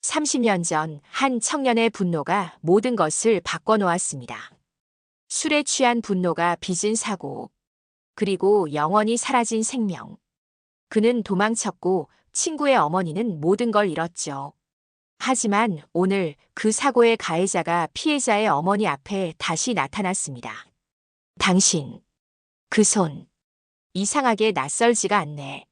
30년 전 한 청년의 분노가 모든 것을 바꿔놓았습니다. 술에 취한 분노가 빚은 사고, 그리고 영원히 사라진 생명. 그는 도망쳤고 친구의 어머니는 모든 걸 잃었죠. 하지만 오늘 그 사고의 가해자가 피해자의 어머니 앞에 다시 나타났습니다. 당신, 그 손, 이상하게 낯설지가 않네.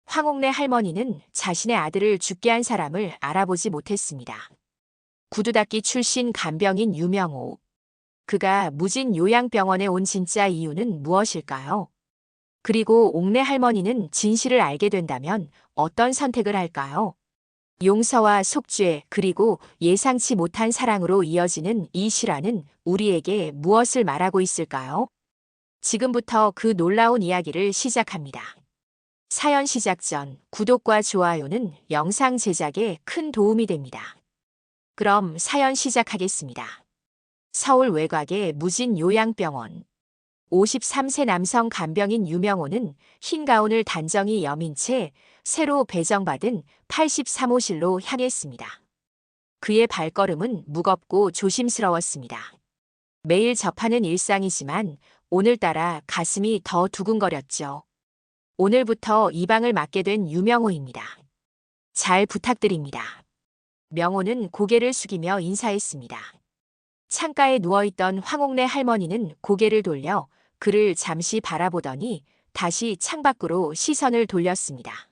황옥래 할머니는 자신의 아들을 죽게 한 사람을 알아보지 못했습니다. 구두닦이 출신 간병인 유명호. 그가 무진 요양병원에 온 진짜 이유는 무엇일까요? 그리고 옥래 할머니는 진실을 알게 된다면 어떤 선택을 할까요? 용서와 속죄 그리고 예상치 못한 사랑으로 이어지는 이 실화는 우리에게 무엇을 말하고 있을까요? 지금부터 그 놀라운 이야기를 시작합니다. 사연 시작 전 구독과 좋아요는 영상 제작에 큰 도움이 됩니다. 그럼 사연 시작하겠습니다. 서울 외곽의 무진 요양병원. 53세 남성 간병인 유명호는 흰 가운을 단정히 여민 채 새로 배정받은 83호실로 향했습니다. 그의 발걸음은 무겁고 조심스러웠습니다. 매일 접하는 일상이지만 오늘따라 가슴이 더 두근거렸죠. 오늘부터 이 방을 맡게 된 유명호입니다. 잘 부탁드립니다. 명호는 고개를 숙이며 인사했습니다. 창가에 누워있던 황옥래 할머니는 고개를 돌려 그를 잠시 바라보더니 다시 창밖으로 시선을 돌렸습니다.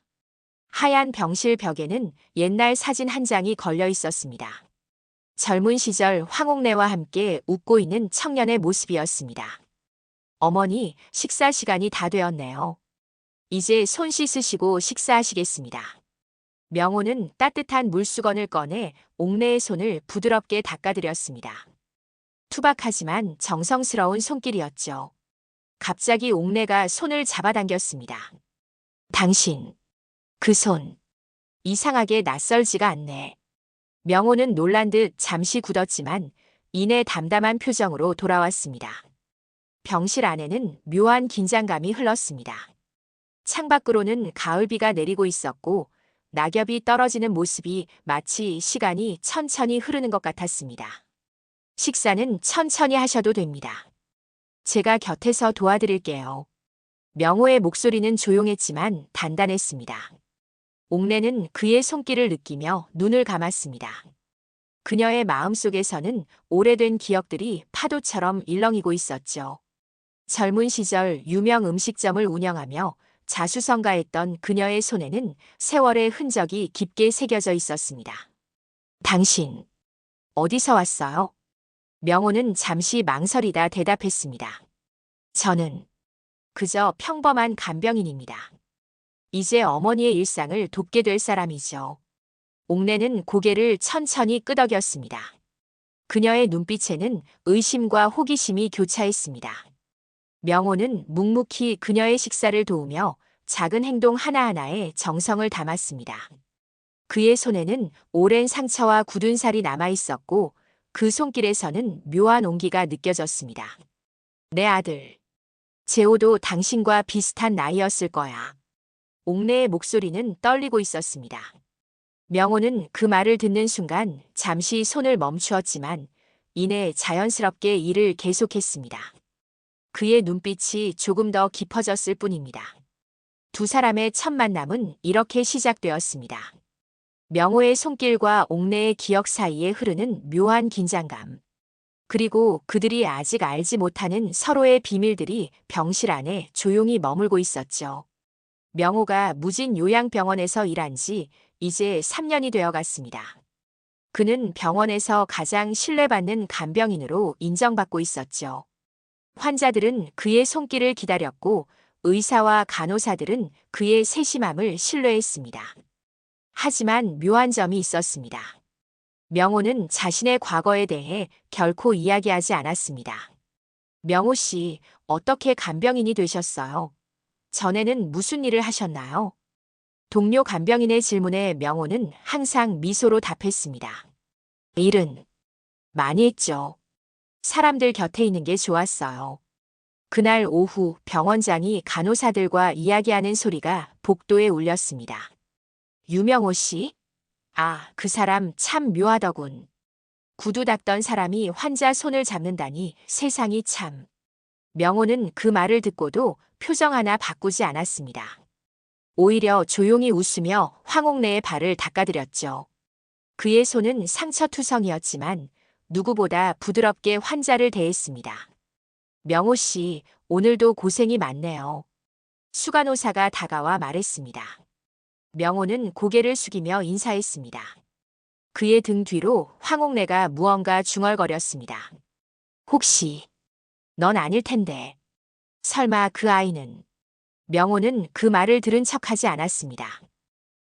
하얀 병실 벽에는 옛날 사진 한 장이 걸려 있었습니다. 젊은 시절 황옥래와 함께 웃고 있는 청년의 모습이었습니다. 어머니, 식사 시간이 다 되었네요. 이제 손 씻으시고 식사하시겠습니다. 명호는 따뜻한 물수건을 꺼내 옥래의 손을 부드럽게 닦아드렸습니다. 투박하지만 정성스러운 손길이었죠. 갑자기 옥래가 손을 잡아당겼습니다. 당신, 그 손, 이상하게 낯설지가 않네. 명호는 놀란 듯 잠시 굳었지만 이내 담담한 표정으로 돌아왔습니다. 병실 안에는 묘한 긴장감이 흘렀습니다. 창밖으로는 가을비가 내리고 있었고 낙엽이 떨어지는 모습이 마치 시간이 천천히 흐르는 것 같았습니다. 식사는 천천히 하셔도 됩니다. 제가 곁에서 도와드릴게요. 명호의 목소리는 조용했지만 단단했습니다. 옥래는 그의 손길을 느끼며 눈을 감았습니다. 그녀의 마음속에서는 오래된 기억들이 파도처럼 일렁이고 있었죠. 젊은 시절 유명 음식점을 운영하며 자수성가했던 그녀의 손에는 세월의 흔적이 깊게 새겨져 있었습니다. 당신, 어디서 왔어요? 명호는 잠시 망설이다 대답했습니다. 저는 그저 평범한 간병인입니다. 이제 어머니의 일상을 돕게 될 사람이죠. 옥래는 고개를 천천히 끄덕였습니다. 그녀의 눈빛에는 의심과 호기심이 교차했습니다. 명호는 묵묵히 그녀의 식사를 도우며 작은 행동 하나하나에 정성을 담았습니다. 그의 손에는 오랜 상처와 굳은 살이 남아 있었고 그 손길에서는 묘한 온기가 느껴졌습니다. 내 아들, 재호도 당신과 비슷한 나이였을 거야. 옥래의 목소리는 떨리고 있었습니다. 명호는 그 말을 듣는 순간 잠시 손을 멈추었지만 이내 자연스럽게 일을 계속했습니다. 그의 눈빛이 조금 더 깊어졌을 뿐입니다. 두 사람의 첫 만남은 이렇게 시작되었습니다. 명호의 손길과 옥래의 기억 사이에 흐르는 묘한 긴장감. 그리고 그들이 아직 알지 못하는 서로의 비밀들이 병실 안에 조용히 머물고 있었죠. 명호가 무진 요양병원에서 일한 지 이제 3년이 되어 갔습니다. 그는 병원에서 가장 신뢰받는 간병인으로 인정받고 있었죠. 환자들은 그의 손길을 기다렸고 의사와 간호사들은 그의 세심함을 신뢰했습니다. 하지만 묘한 점이 있었습니다. 명호는 자신의 과거에 대해 결코 이야기하지 않았습니다. 명호 씨, 어떻게 간병인이 되셨어요? 전에는 무슨 일을 하셨나요? 동료 간병인의 질문에 명호는 항상 미소로 답했습니다. 일은 많이 했죠. 사람들 곁에 있는 게 좋았어요. 그날 오후 병원장이 간호사들과 이야기하는 소리가 복도에 울렸습니다. 유명호 씨? 아, 그 사람 참 묘하더군. 구두 닦던 사람이 환자 손을 잡는다니 세상이 참. 명호는 그 말을 듣고도 표정 하나 바꾸지 않았습니다. 오히려 조용히 웃으며 황옥래의 발을 닦아드렸죠. 그의 손은 상처투성이었지만 누구보다 부드럽게 환자를 대했습니다. 명호 씨, 오늘도 고생이 많네요. 수간호사가 다가와 말했습니다. 명호는 고개를 숙이며 인사했습니다. 그의 등 뒤로 황옥래가 무언가 중얼거렸습니다. 혹시 넌 아닐 텐데. 설마 그 아이는. 명호는 그 말을 들은 척하지 않았습니다.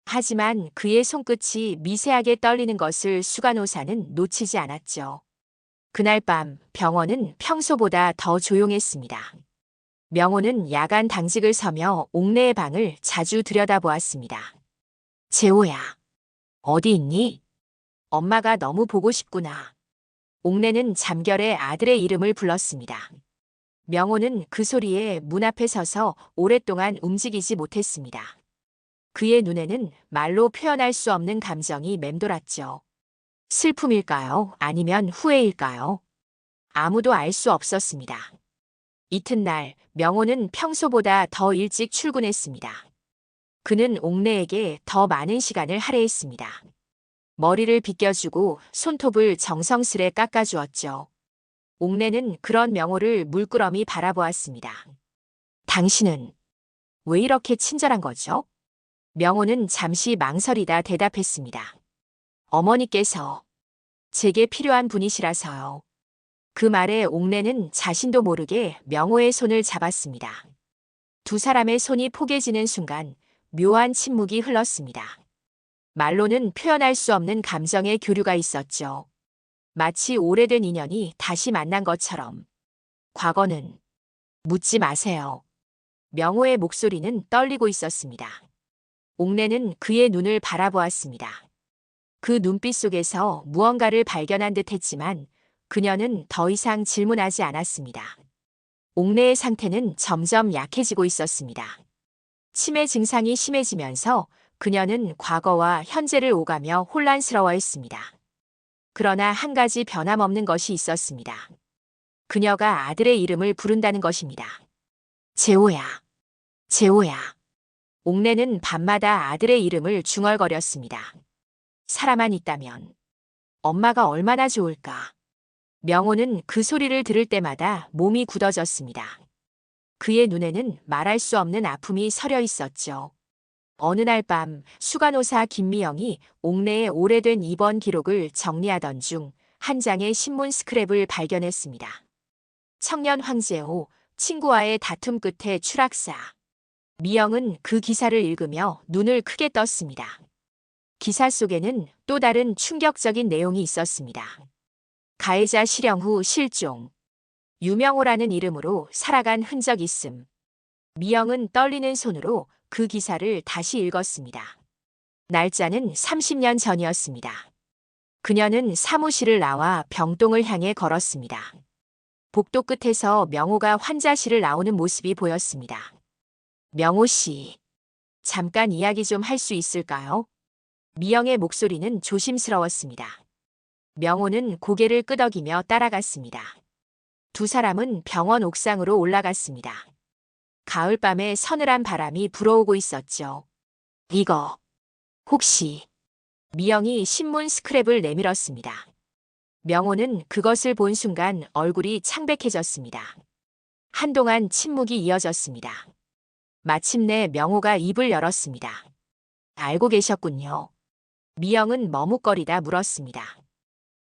하지만 그의 손끝이 미세하게 떨리는 것을 수간호사는 놓치지 않았죠. 그날 밤 병원은 평소보다 더 조용했습니다. 명호는 야간 당직을 서며 옥내의 방을 자주 들여다보았습니다. 재호야, 어디 있니? 엄마가 너무 보고 싶구나. 옥내는 잠결에 아들의 이름을 불렀습니다. 명호는 그 소리에 문 앞에 서서 오랫동안 움직이지 못했습니다. 그의 눈에는 말로 표현할 수 없는 감정이 맴돌았죠. 슬픔일까요? 아니면 후회일까요? 아무도 알 수 없었습니다. 이튿날 명호는 평소보다 더 일찍 출근했습니다. 그는 옥내에게 더 많은 시간을 할애했습니다. 머리를 빗겨주고 손톱을 정성스레 깎아주었죠. 옥내는 그런 명호를 물끄러미 바라보았습니다. 당신은 왜 이렇게 친절한 거죠? 명호는 잠시 망설이다 대답했습니다. 어머니께서 제게 필요한 분이시라서요. 그 말에 옥내는 자신도 모르게 명호의 손을 잡았습니다. 두 사람의 손이 포개지는 순간 묘한 침묵이 흘렀습니다. 말로는 표현할 수 없는 감정의 교류가 있었죠. 마치 오래된 인연이 다시 만난 것처럼. 과거는 묻지 마세요. 명호의 목소리는 떨리고 있었습니다. 옥내는 그의 눈을 바라보았습니다. 그 눈빛 속에서 무언가를 발견한 듯 했지만 그녀는 더 이상 질문하지 않았습니다. 옥내의 상태는 점점 약해지고 있었습니다. 치매 증상이 심해지면서 그녀는 과거와 현재를 오가며 혼란스러워했습니다. 그러나 한 가지 변함없는 것이 있었습니다. 그녀가 아들의 이름을 부른다는 것입니다. 재호야, 재호야. 옥내는 밤마다 아들의 이름을 중얼거렸습니다. 사람만 있다면 엄마가 얼마나 좋을까. 명호는 그 소리를 들을 때마다 몸이 굳어졌습니다. 그의 눈에는 말할 수 없는 아픔이 서려 있었죠. 어느 날 밤 수간호사 김미영이 옥내의 오래된 입원 기록을 정리하던 중 한 장의 신문 스크랩을 발견했습니다. 청년 황재호, 친구와의 다툼 끝에 추락사. 미영은 그 기사를 읽으며 눈을 크게 떴습니다. 기사 속에는 또 다른 충격적인 내용이 있었습니다. 가해자 실형 후 실종. 유명호라는 이름으로 살아간 흔적 있음. 미영은 떨리는 손으로 그 기사를 다시 읽었습니다. 날짜는 30년 전이었습니다. 그녀는 사무실을 나와 병동을 향해 걸었습니다. 복도 끝에서 명호가 환자실을 나오는 모습이 보였습니다. 명호 씨, 잠깐 이야기 좀 할 수 있을까요? 미영의 목소리는 조심스러웠습니다. 명호는 고개를 끄덕이며 따라갔습니다. 두 사람은 병원 옥상으로 올라갔습니다. 가을밤에 서늘한 바람이 불어오고 있었죠. 이거, 혹시. 미영이 신문 스크랩을 내밀었습니다. 명호는 그것을 본 순간 얼굴이 창백해졌습니다. 한동안 침묵이 이어졌습니다. 마침내 명호가 입을 열었습니다. 알고 계셨군요. 미영은 머뭇거리다 물었습니다.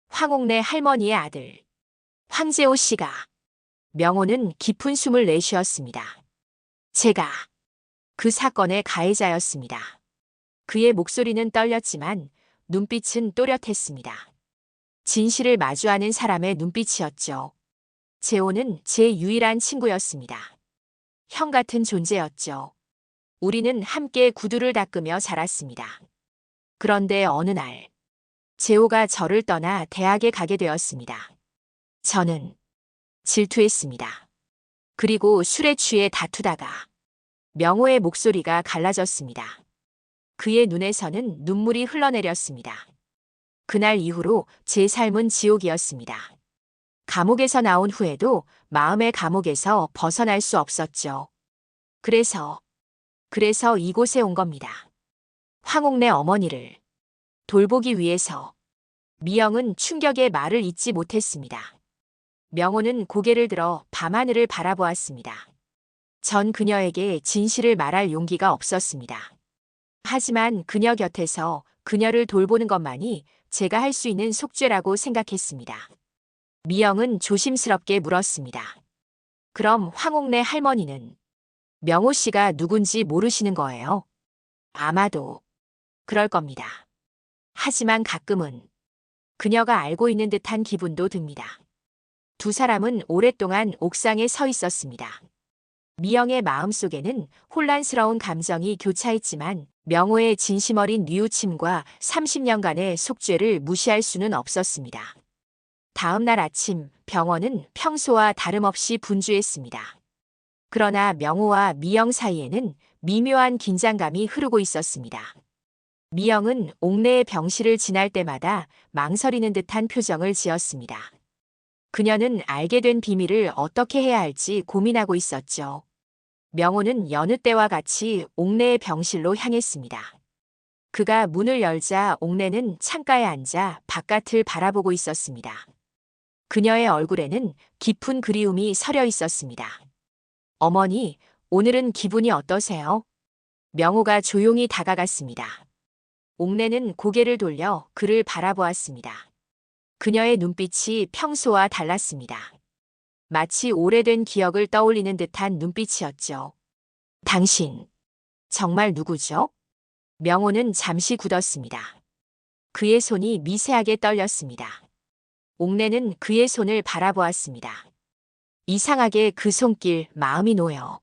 황옥래 할머니의 아들, 황재호 씨가. 명호는 깊은 숨을 내쉬었습니다. 제가 그 사건의 가해자였습니다. 그의 목소리는 떨렸지만 눈빛은 또렷했습니다. 진실을 마주하는 사람의 눈빛이었죠. 재호는 제 유일한 친구였습니다. 형 같은 존재였죠. 우리는 함께 구두를 닦으며 자랐습니다. 그런데 어느 날, 재호가 저를 떠나 대학에 가게 되었습니다. 저는 질투했습니다. 그리고 술에 취해 다투다가 명호의 목소리가 갈라졌습니다. 그의 눈에서는 눈물이 흘러내렸습니다. 그날 이후로 제 삶은 지옥이었습니다. 감옥에서 나온 후에도 마음의 감옥에서 벗어날 수 없었죠. 그래서 이곳에 온 겁니다. 황옥래 어머니를 돌보기 위해서. 미영은 충격의 말을 잇지 못했습니다. 명호는 고개를 들어 밤하늘을 바라보았습니다. 전 그녀에게 진실을 말할 용기가 없었습니다. 하지만 그녀 곁에서 그녀를 돌보는 것만이 제가 할 수 있는 속죄라고 생각했습니다. 미영은 조심스럽게 물었습니다. 그럼 황옥래 할머니는 명호 씨가 누군지 모르시는 거예요? 아마도 그럴 겁니다. 하지만 가끔은 그녀가 알고 있는 듯한 기분도 듭니다. 두 사람은 오랫동안 옥상에 서 있었습니다. 미영의 마음속에는 혼란스러운 감정이 교차했지만 명호의 진심 어린 뉘우침과 30년간의 속죄를 무시할 수는 없었습니다. 다음 날 아침 병원은 평소와 다름없이 분주했습니다. 그러나 명호와 미영 사이에는 미묘한 긴장감이 흐르고 있었습니다. 미영은 옥내의 병실을 지날 때마다 망설이는 듯한 표정을 지었습니다. 그녀는 알게 된 비밀을 어떻게 해야 할지 고민하고 있었죠. 명호는 여느 때와 같이 옥내의 병실로 향했습니다. 그가 문을 열자 옥내는 창가에 앉아 바깥을 바라보고 있었습니다. 그녀의 얼굴에는 깊은 그리움이 서려 있었습니다. 어머니, 오늘은 기분이 어떠세요? 명호가 조용히 다가갔습니다. 옥내는 고개를 돌려 그를 바라보았습니다. 그녀의 눈빛이 평소와 달랐습니다. 마치 오래된 기억을 떠올리는 듯한 눈빛이었죠. 당신, 정말 누구죠? 명호는 잠시 굳었습니다. 그의 손이 미세하게 떨렸습니다. 옥내는 그의 손을 바라보았습니다. 이상하게 그 손길 마음이 놓여.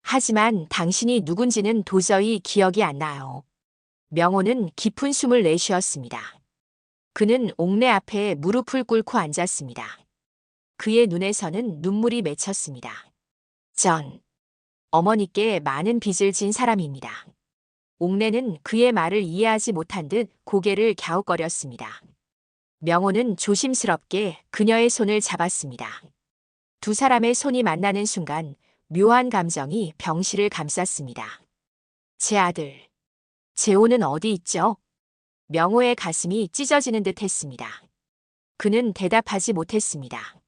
하지만 당신이 누군지는 도저히 기억이 안 나요. 명호는 깊은 숨을 내쉬었습니다. 그는 옥내 앞에 무릎을 꿇고 앉았습니다. 그의 눈에서는 눈물이 맺혔습니다. 전 어머니께 많은 빚을 진 사람입니다. 옥내는 그의 말을 이해하지 못한 듯 고개를 갸웃거렸습니다. 명호는 조심스럽게 그녀의 손을 잡았습니다. 두 사람의 손이 만나는 순간 묘한 감정이 병실을 감쌌습니다. 제 아들, 재호는 어디 있죠? 명호의 가슴이 찢어지는 듯 했습니다. 그는 대답하지 못했습니다.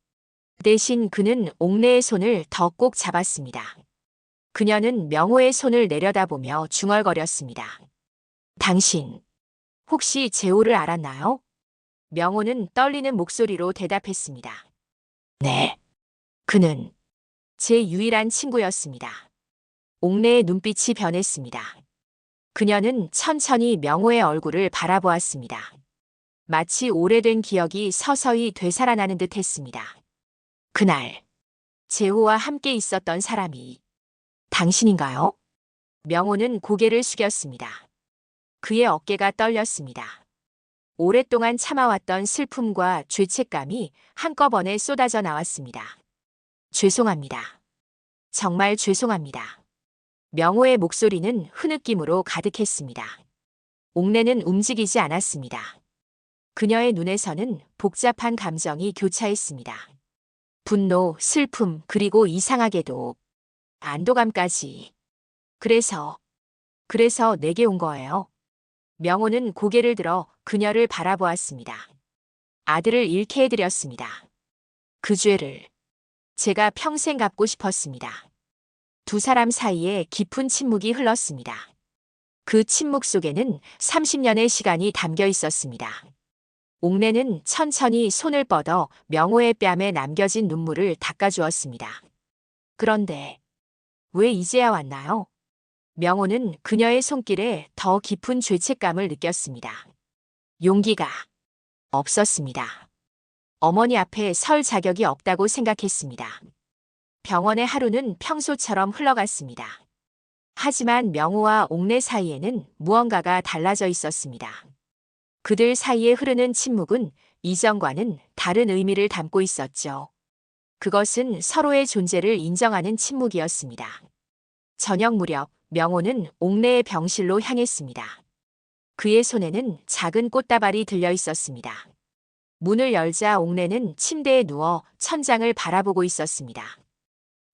대신 그는 옥내의 손을 더 꼭 잡았습니다. 그녀는 명호의 손을 내려다보며 중얼거렸습니다. 당신, 혹시 재호를 알았나요? 명호는 떨리는 목소리로 대답했습니다. 네, 그는 제 유일한 친구였습니다. 옥내의 눈빛이 변했습니다. 그녀는 천천히 명호의 얼굴을 바라보았습니다. 마치 오래된 기억이 서서히 되살아나는 듯 했습니다. 그날, 재호와 함께 있었던 사람이 당신인가요? 명호는 고개를 숙였습니다. 그의 어깨가 떨렸습니다. 오랫동안 참아왔던 슬픔과 죄책감이 한꺼번에 쏟아져 나왔습니다. 죄송합니다. 정말 죄송합니다. 명호의 목소리는 흐느낌으로 가득했습니다. 옥내는 움직이지 않았습니다. 그녀의 눈에서는 복잡한 감정이 교차했습니다. 분노, 슬픔, 그리고 이상하게도 안도감까지. 그래서 내게 온 거예요. 명호는 고개를 들어 그녀를 바라보았습니다. 아들을 잃게 해드렸습니다. 그 죄를 제가 평생 갚고 싶었습니다. 두 사람 사이에 깊은 침묵이 흘렀습니다. 그 침묵 속에는 30년의 시간이 담겨 있었습니다. 옥내는 천천히 손을 뻗어 명호의 뺨에 남겨진 눈물을 닦아주었습니다. 그런데 왜 이제야 왔나요? 명호는 그녀의 손길에 더 깊은 죄책감을 느꼈습니다. 용기가 없었습니다. 어머니 앞에 설 자격이 없다고 생각했습니다. 병원의 하루는 평소처럼 흘러갔습니다. 하지만 명호와 옥내 사이에는 무언가가 달라져 있었습니다. 그들 사이에 흐르는 침묵은 이전과는 다른 의미를 담고 있었죠. 그것은 서로의 존재를 인정하는 침묵이었습니다. 저녁 무렵 명호는 옥내의 병실로 향했습니다. 그의 손에는 작은 꽃다발이 들려 있었습니다. 문을 열자 옥내는 침대에 누워 천장을 바라보고 있었습니다.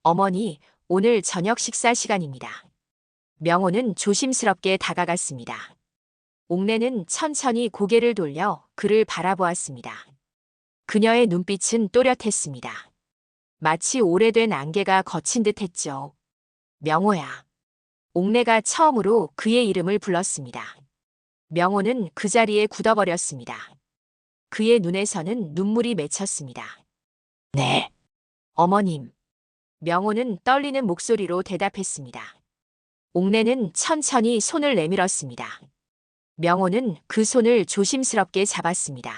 어머니, 오늘 저녁 식사 시간입니다. 명호는 조심스럽게 다가갔습니다. 옥내는 천천히 고개를 돌려 그를 바라보았습니다. 그녀의 눈빛은 또렷했습니다. 마치 오래된 안개가 거친 듯 했죠. 명호야. 옥내가 처음으로 그의 이름을 불렀습니다. 명호는 그 자리에 굳어버렸습니다. 그의 눈에서는 눈물이 맺혔습니다. 네. 어머님. 명호는 떨리는 목소리로 대답했습니다. 옥내는 천천히 손을 내밀었습니다. 명호는 그 손을 조심스럽게 잡았습니다.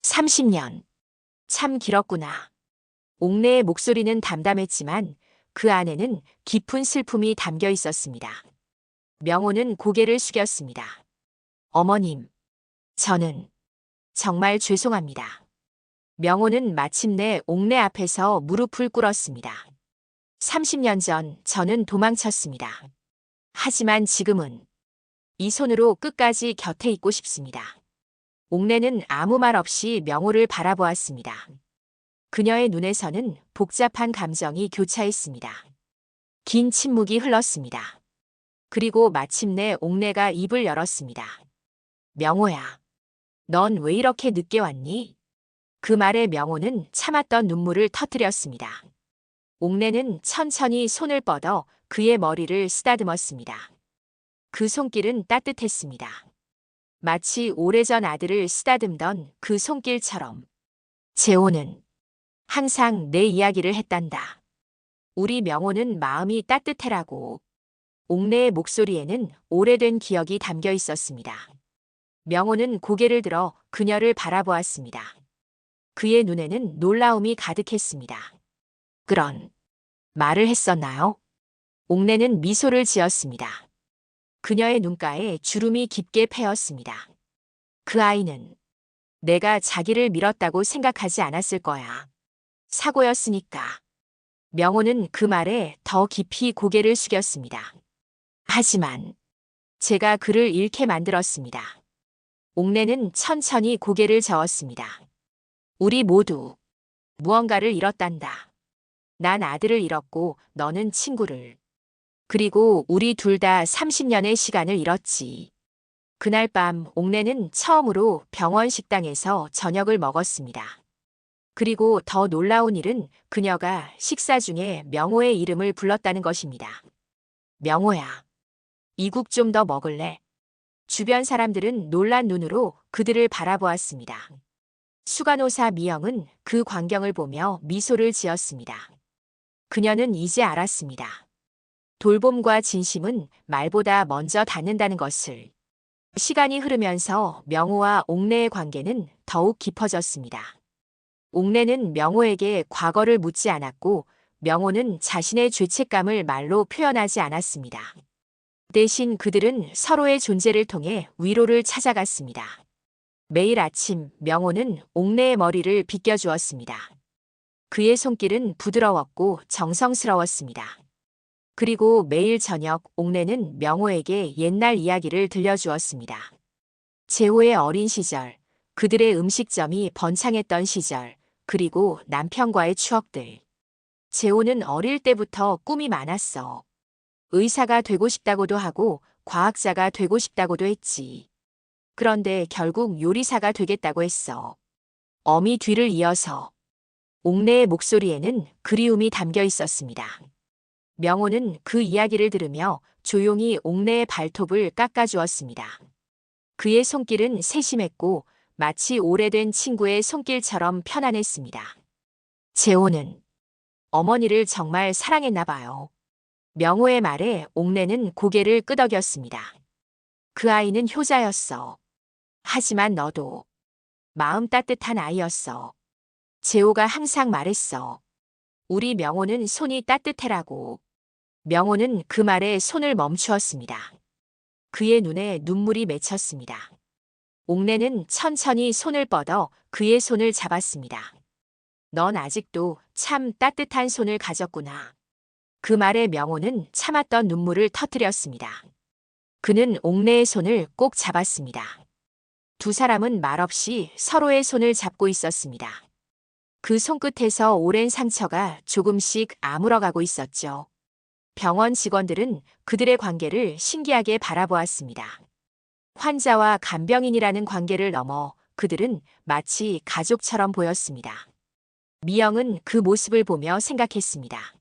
30년. 참 길었구나. 옥내의 목소리는 담담했지만 그 안에는 깊은 슬픔이 담겨 있었습니다. 명호는 고개를 숙였습니다. 어머님, 저는 정말 죄송합니다. 명호는 마침내 옥내 앞에서 무릎을 꿇었습니다. 30년 전 저는 도망쳤습니다. 하지만 지금은 이 손으로 끝까지 곁에 있고 싶습니다. 옥내는 아무 말 없이 명호를 바라보았습니다. 그녀의 눈에서는 복잡한 감정이 교차했습니다. 긴 침묵이 흘렀습니다. 그리고 마침내 옥내가 입을 열었습니다. 명호야, 넌 왜 이렇게 늦게 왔니? 그 말에 명호는 참았던 눈물을 터뜨렸습니다. 옥내는 천천히 손을 뻗어 그의 머리를 쓰다듬었습니다. 그 손길은 따뜻했습니다. 마치 오래전 아들을 쓰다듬던 그 손길처럼. 재호는 항상 내 이야기를 했단다. 우리 명호는 마음이 따뜻해라고. 옥내의 목소리에는 오래된 기억이 담겨 있었습니다. 명호는 고개를 들어 그녀를 바라보았습니다. 그의 눈에는 놀라움이 가득했습니다. 그런 말을 했었나요? 옥내는 미소를 지었습니다. 그녀의 눈가에 주름이 깊게 패였습니다. 그 아이는 내가 자기를 밀었다고 생각하지 않았을 거야. 사고였으니까. 명호는 그 말에 더 깊이 고개를 숙였습니다. 하지만 제가 그를 잃게 만들었습니다. 옥내는 천천히 고개를 저었습니다. 우리 모두 무언가를 잃었단다. 난 아들을 잃었고 너는 친구를. 그리고 우리 둘 다 30년의 시간을 잃었지. 그날 밤 옥내는 처음으로 병원 식당에서 저녁을 먹었습니다. 그리고 더 놀라운 일은 그녀가 식사 중에 명호의 이름을 불렀다는 것입니다. 명호야, 이국 좀 더 먹을래? 주변 사람들은 놀란 눈으로 그들을 바라보았습니다. 수간호사 미영은 그 광경을 보며 미소를 지었습니다. 그녀는 이제 알았습니다. 돌봄과 진심은 말보다 먼저 닿는다는 것을. 시간이 흐르면서 명호와 옥내의 관계는 더욱 깊어졌습니다. 옥내는 명호에게 과거를 묻지 않았고 명호는 자신의 죄책감을 말로 표현하지 않았습니다. 대신 그들은 서로의 존재를 통해 위로를 찾아갔습니다. 매일 아침 명호는 옥내의 머리를 빗겨주었습니다. 그의 손길은 부드러웠고 정성스러웠습니다. 그리고 매일 저녁 옥내는 명호에게 옛날 이야기를 들려주었습니다. 재호의 어린 시절, 그들의 음식점이 번창했던 시절, 그리고 남편과의 추억들. 재호는 어릴 때부터 꿈이 많았어. 의사가 되고 싶다고도 하고 과학자가 되고 싶다고도 했지. 그런데 결국 요리사가 되겠다고 했어. 어미 뒤를 이어서. 옥내의 목소리에는 그리움이 담겨 있었습니다. 명호는 그 이야기를 들으며 조용히 옥내의 발톱을 깎아주었습니다. 그의 손길은 세심했고 마치 오래된 친구의 손길처럼 편안했습니다. 재호는 어머니를 정말 사랑했나 봐요. 명호의 말에 옥내는 고개를 끄덕였습니다. 그 아이는 효자였어. 하지만 너도 마음 따뜻한 아이였어. 재호가 항상 말했어. 우리 명호는 손이 따뜻해라고. 명호는 그 말에 손을 멈추었습니다. 그의 눈에 눈물이 맺혔습니다. 옥내는 천천히 손을 뻗어 그의 손을 잡았습니다. 넌 아직도 참 따뜻한 손을 가졌구나. 그 말에 명호는 참았던 눈물을 터뜨렸습니다. 그는 옥내의 손을 꼭 잡았습니다. 두 사람은 말없이 서로의 손을 잡고 있었습니다. 그 손끝에서 오랜 상처가 조금씩 아물어가고 있었죠. 병원 직원들은 그들의 관계를 신기하게 바라보았습니다. 환자와 간병인이라는 관계를 넘어 그들은 마치 가족처럼 보였습니다. 미영은 그 모습을 보며 생각했습니다.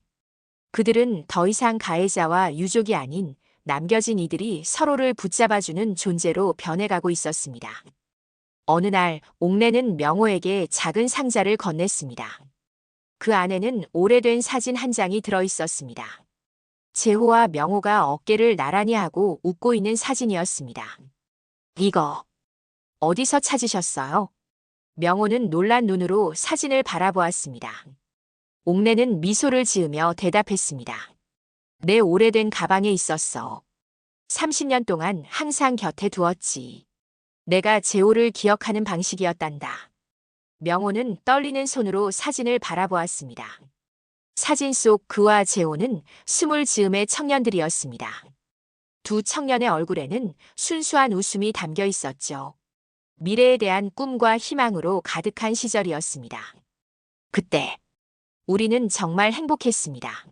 그들은 더 이상 가해자와 유족이 아닌 남겨진 이들이 서로를 붙잡아주는 존재로 변해가고 있었습니다. 어느 날 옥내는 명호에게 작은 상자를 건넸습니다. 그 안에는 오래된 사진 한 장이 들어 있었습니다. 재호와 명호가 어깨를 나란히 하고 웃고 있는 사진이었습니다. 이거 어디서 찾으셨어요? 명호는 놀란 눈으로 사진을 바라보았습니다. 옥내는 미소를 지으며 대답했습니다. 내 오래된 가방에 있었어. 30년 동안 항상 곁에 두었지. 내가 재호를 기억하는 방식이었단다. 명호는 떨리는 손으로 사진을 바라보았습니다. 사진 속 그와 재호는 20즈음의 청년들이었습니다. 두 청년의 얼굴에는 순수한 웃음이 담겨 있었죠. 미래에 대한 꿈과 희망으로 가득한 시절이었습니다. 그때 우리는 정말 행복했습니다.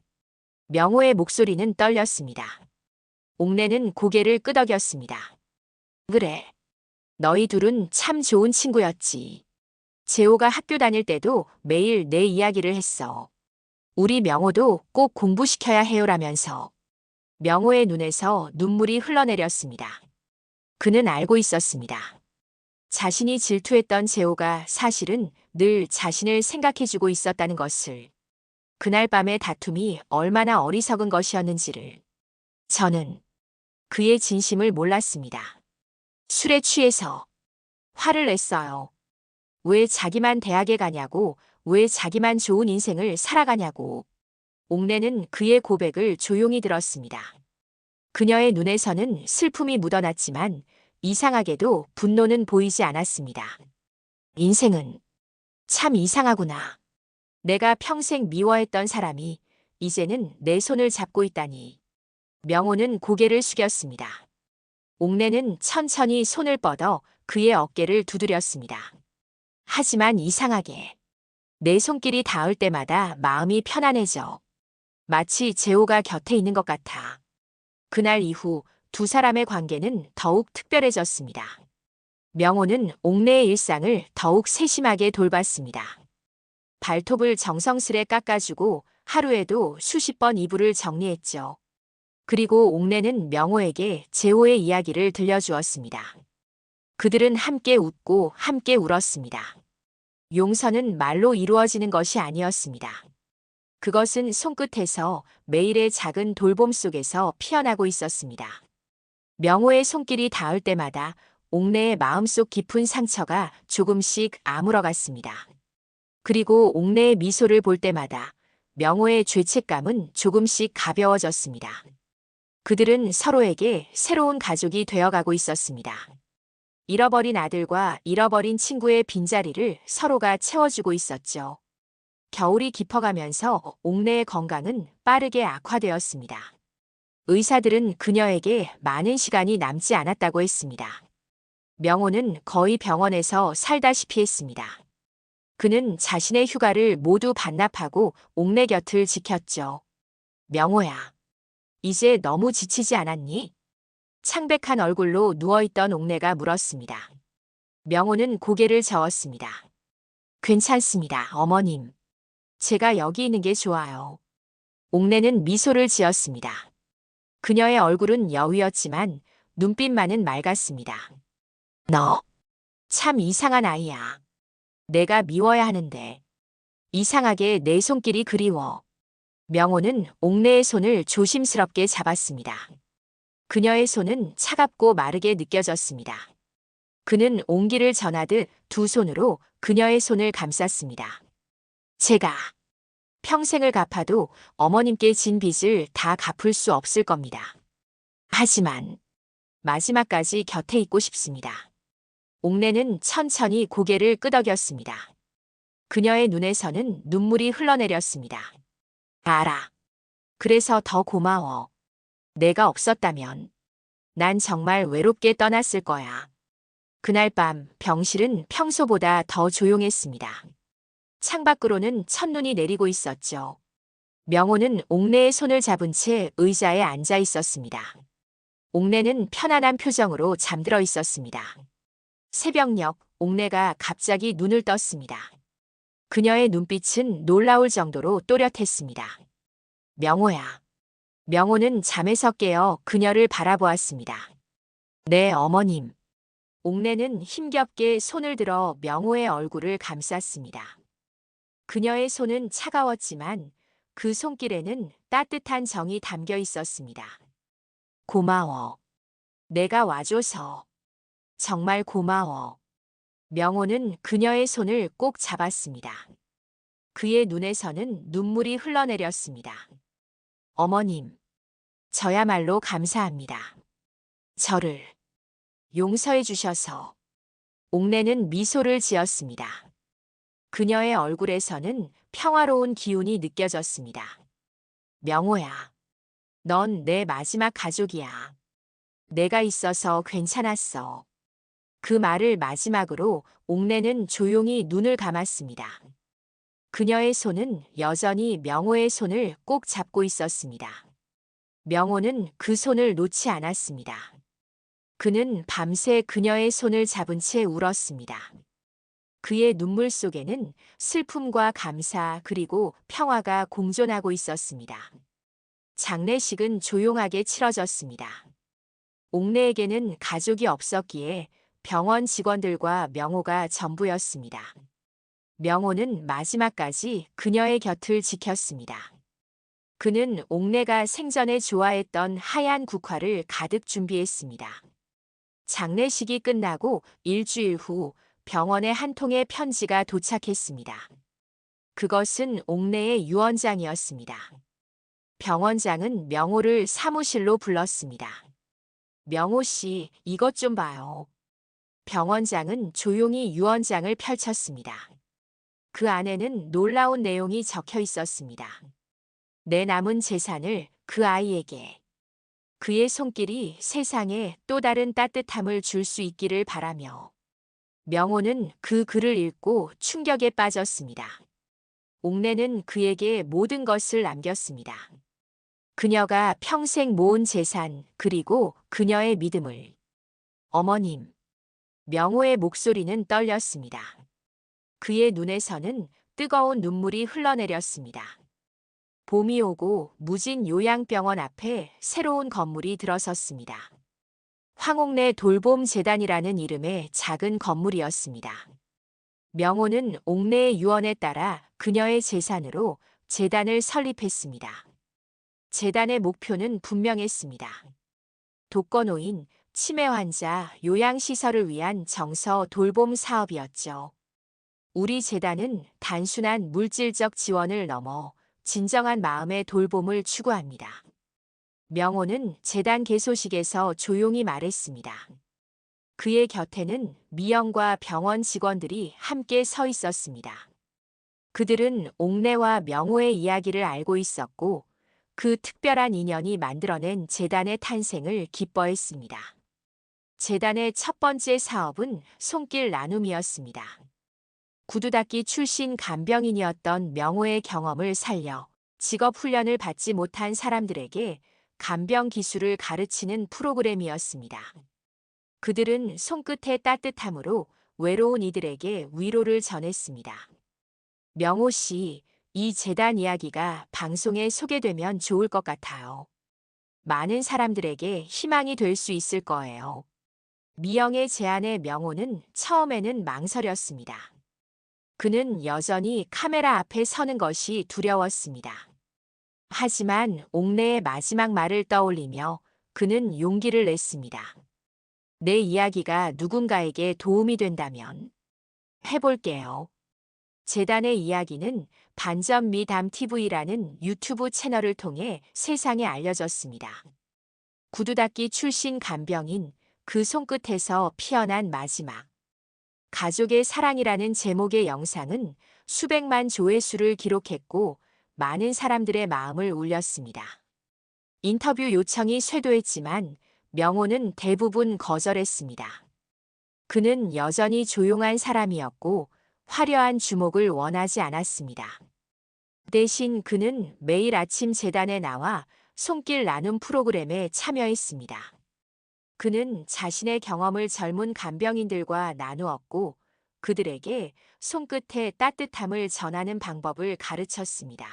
명호의 목소리는 떨렸습니다. 옥내는 고개를 끄덕였습니다. 그래. 너희 둘은 참 좋은 친구였지. 재호가 학교 다닐 때도 매일 내 이야기를 했어. 우리 명호도 꼭 공부시켜야 해요라면서. 명호의 눈에서 눈물이 흘러내렸습니다. 그는 알고 있었습니다. 자신이 질투했던 재호가 사실은 늘 자신을 생각해주고 있었다는 것을. 그날 밤의 다툼이 얼마나 어리석은 것이었는지를. 저는 그의 진심을 몰랐습니다. 술에 취해서 화를 냈어요. 왜 자기만 대학에 가냐고, 왜 자기만 좋은 인생을 살아가냐고. 옥내는 그의 고백을 조용히 들었습니다. 그녀의 눈에서는 슬픔이 묻어났지만 이상하게도 분노는 보이지 않았습니다. 인생은 참 이상하구나. 내가 평생 미워했던 사람이 이제는 내 손을 잡고 있다니. 명호는 고개를 숙였습니다. 옥내는 천천히 손을 뻗어 그의 어깨를 두드렸습니다. 하지만 이상하게 내 손길이 닿을 때마다 마음이 편안해져. 마치 재호가 곁에 있는 것 같아. 그날 이후 두 사람의 관계는 더욱 특별해졌습니다. 명호는 옥내의 일상을 더욱 세심하게 돌봤습니다. 발톱을 정성스레 깎아주고 하루에도 수십 번 이불을 정리했죠. 그리고 옥내는 명호에게 재호의 이야기를 들려주었습니다. 그들은 함께 웃고 함께 울었습니다. 용서는 말로 이루어지는 것이 아니었습니다. 그것은 손끝에서 매일의 작은 돌봄 속에서 피어나고 있었습니다. 명호의 손길이 닿을 때마다 옥내의 마음속 깊은 상처가 조금씩 아물어갔습니다. 그리고 옥내의 미소를 볼 때마다 명호의 죄책감은 조금씩 가벼워졌습니다. 그들은 서로에게 새로운 가족이 되어가고 있었습니다. 잃어버린 아들과 잃어버린 친구의 빈자리를 서로가 채워주고 있었죠. 겨울이 깊어가면서 옥내의 건강은 빠르게 악화되었습니다. 의사들은 그녀에게 많은 시간이 남지 않았다고 했습니다. 명호는 거의 병원에서 살다시피 했습니다. 그는 자신의 휴가를 모두 반납하고 옥내 곁을 지켰죠. 명호야, 이제 너무 지치지 않았니? 창백한 얼굴로 누워있던 옥내가 물었습니다. 명호는 고개를 저었습니다. 괜찮습니다, 어머님. 제가 여기 있는 게 좋아요. 옥내는 미소를 지었습니다. 그녀의 얼굴은 여위었지만 눈빛만은 맑았습니다. 너 참 이상한 아이야. 내가 미워야 하는데 이상하게 내 손길이 그리워. 명호는 옥내의 손을 조심스럽게 잡았습니다. 그녀의 손은 차갑고 마르게 느껴졌습니다. 그는 온기를 전하듯 두 손으로 그녀의 손을 감쌌습니다. 제가 평생을 갚아도 어머님께 진 빚을 다 갚을 수 없을 겁니다. 하지만 마지막까지 곁에 있고 싶습니다. 옥내는 천천히 고개를 끄덕였습니다. 그녀의 눈에서는 눈물이 흘러내렸습니다. 알아. 그래서 더 고마워. 내가 없었다면 난 정말 외롭게 떠났을 거야. 그날 밤 병실은 평소보다 더 조용했습니다. 창밖으로는 첫눈이 내리고 있었죠. 명호는 옥내의 손을 잡은 채 의자에 앉아 있었습니다. 옥내는 편안한 표정으로 잠들어 있었습니다. 새벽녘 옥내가 갑자기 눈을 떴습니다. 그녀의 눈빛은 놀라울 정도로 또렷했습니다. 명호야. 명호는 잠에서 깨어 그녀를 바라보았습니다. 네, 어머님. 옥내는 힘겹게 손을 들어 명호의 얼굴을 감쌌습니다. 그녀의 손은 차가웠지만 그 손길에는 따뜻한 정이 담겨 있었습니다. 고마워. 내가 와줘서. 정말 고마워. 명호는 그녀의 손을 꼭 잡았습니다. 그의 눈에서는 눈물이 흘러내렸습니다. 어머님, 저야말로 감사합니다. 저를 용서해 주셔서. 옥내는 미소를 지었습니다. 그녀의 얼굴에서는 평화로운 기운이 느껴졌습니다. 명호야, 넌 내 마지막 가족이야. 내가 있어서 괜찮았어. 그 말을 마지막으로 옥내는 조용히 눈을 감았습니다. 그녀의 손은 여전히 명호의 손을 꼭 잡고 있었습니다. 명호는 그 손을 놓지 않았습니다. 그는 밤새 그녀의 손을 잡은 채 울었습니다. 그의 눈물 속에는 슬픔과 감사 그리고 평화가 공존하고 있었습니다. 장례식은 조용하게 치러졌습니다. 옥내에게는 가족이 없었기에 병원 직원들과 명호가 전부였습니다. 명호는 마지막까지 그녀의 곁을 지켰습니다. 그는 옥내가 생전에 좋아했던 하얀 국화를 가득 준비했습니다. 장례식이 끝나고 일주일 후 병원에 한 통의 편지가 도착했습니다. 그것은 옥내의 유언장이었습니다. 병원장은 명호를 사무실로 불렀습니다. 명호 씨, 이것 좀 봐요. 병원장은 조용히 유언장을 펼쳤습니다. 그 안에는 놀라운 내용이 적혀 있었습니다. 내 남은 재산을 그 아이에게. 그의 손길이 세상에 또 다른 따뜻함을 줄 수 있기를 바라며. 명호는 그 글을 읽고 충격에 빠졌습니다. 옥내는 그에게 모든 것을 남겼습니다. 그녀가 평생 모은 재산 그리고 그녀의 믿음을. 어머님. 명호의 목소리는 떨렸습니다. 그의 눈에서는 뜨거운 눈물이 흘러내렸습니다. 봄이 오고 무진 요양병원 앞에 새로운 건물이 들어섰습니다. 황옥내 돌봄재단이라는 이름의 작은 건물이었습니다. 명호는 옥내의 유언에 따라 그녀의 재산으로 재단을 설립했습니다. 재단의 목표는 분명했습니다. 독거노인, 치매 환자, 요양시설을 위한 정서 돌봄 사업이었죠. 우리 재단은 단순한 물질적 지원을 넘어 진정한 마음의 돌봄을 추구합니다. 명호는 재단 개소식에서 조용히 말했습니다. 그의 곁에는 미영과 병원 직원들이 함께 서 있었습니다. 그들은 옥내와 명호의 이야기를 알고 있었고 그 특별한 인연이 만들어낸 재단의 탄생을 기뻐했습니다. 재단의 첫 번째 사업은 손길 나눔이었습니다. 구두닦이 출신 간병인이었던 명호의 경험을 살려 직업훈련을 받지 못한 사람들에게 간병 기술을 가르치는 프로그램이었습니다. 그들은 손끝의 따뜻함으로 외로운 이들에게 위로를 전했습니다. 명호 씨, 이 재단 이야기가 방송에 소개되면 좋을 것 같아요. 많은 사람들에게 희망이 될 수 있을 거예요. 미영의 제안에 명호는 처음에는 망설였습니다. 그는 여전히 카메라 앞에 서는 것이 두려웠습니다. 하지만 옥내의 마지막 말을 떠올리며 그는 용기를 냈습니다. 내 이야기가 누군가에게 도움이 된다면 해볼게요. 재단의 이야기는 반전 미담 TV라는 유튜브 채널을 통해 세상에 알려졌습니다. 구두닦이 출신 간병인, 그 손끝에서 피어난 마지막. 가족의 사랑이라는 제목의 영상은 수백만 조회수를 기록했고 많은 사람들의 마음을 울렸습니다. 인터뷰 요청이 쇄도했지만 명호는 대부분 거절했습니다. 그는 여전히 조용한 사람이었고 화려한 주목을 원하지 않았습니다. 대신 그는 매일 아침 재단에 나와 손길 나눔 프로그램에 참여했습니다. 그는 자신의 경험을 젊은 간병인들과 나누었고 그들에게 손끝의 따뜻함을 전하는 방법을 가르쳤습니다.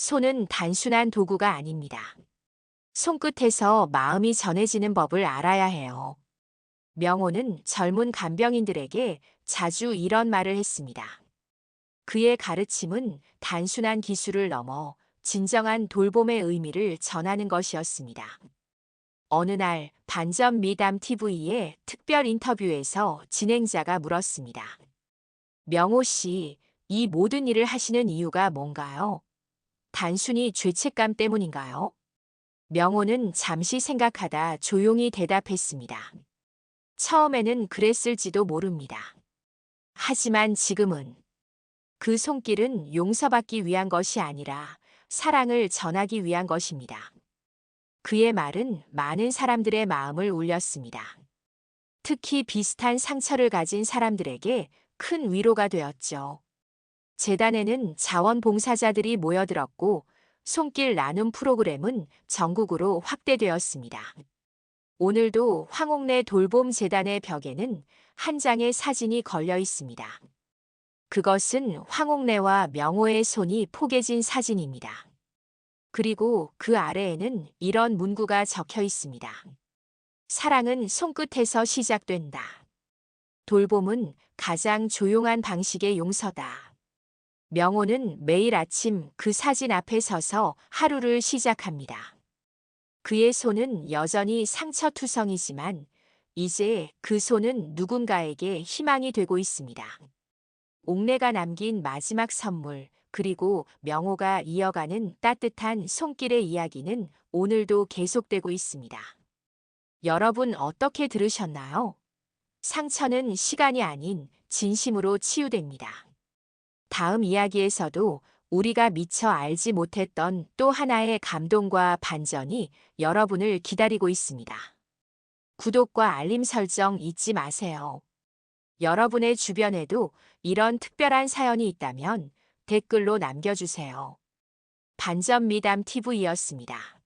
손은 단순한 도구가 아닙니다. 손끝에서 마음이 전해지는 법을 알아야 해요. 명호는 젊은 간병인들에게 자주 이런 말을 했습니다. 그의 가르침은 단순한 기술을 넘어 진정한 돌봄의 의미를 전하는 것이었습니다. 어느 날 반점 미담 TV의 특별 인터뷰에서 진행자가 물었습니다. 명호 씨, 이 모든 일을 하시는 이유가 뭔가요? 단순히 죄책감 때문인가요? 명호는 잠시 생각하다 조용히 대답했습니다. 처음에는 그랬을지도 모릅니다. 하지만 지금은 그 손길은 용서받기 위한 것이 아니라 사랑을 전하기 위한 것입니다. 그의 말은 많은 사람들의 마음을 울렸습니다. 특히 비슷한 상처를 가진 사람들에게 큰 위로가 되었죠. 재단에는 자원봉사자들이 모여들었고 손길 나눔 프로그램은 전국으로 확대되었습니다. 오늘도 황옥내 돌봄재단의 벽에는 한 장의 사진이 걸려 있습니다. 그것은 황옥내와 명호의 손이 포개진 사진입니다. 그리고 그 아래에는 이런 문구가 적혀 있습니다. 사랑은 손끝에서 시작된다. 돌봄은 가장 조용한 방식의 용서다. 명호는 매일 아침 그 사진 앞에 서서 하루를 시작합니다. 그의 손은 여전히 상처투성이지만 이제 그 손은 누군가에게 희망이 되고 있습니다. 옥내가 남긴 마지막 선물, 그리고 명호가 이어가는 따뜻한 손길의 이야기는 오늘도 계속되고 있습니다. 여러분 어떻게 들으셨나요? 상처는 시간이 아닌 진심으로 치유됩니다. 다음 이야기에서도 우리가 미처 알지 못했던 또 하나의 감동과 반전이 여러분을 기다리고 있습니다. 구독과 알림 설정 잊지 마세요. 여러분의 주변에도 이런 특별한 사연이 있다면 댓글로 남겨주세요. 반전 미담 TV였습니다.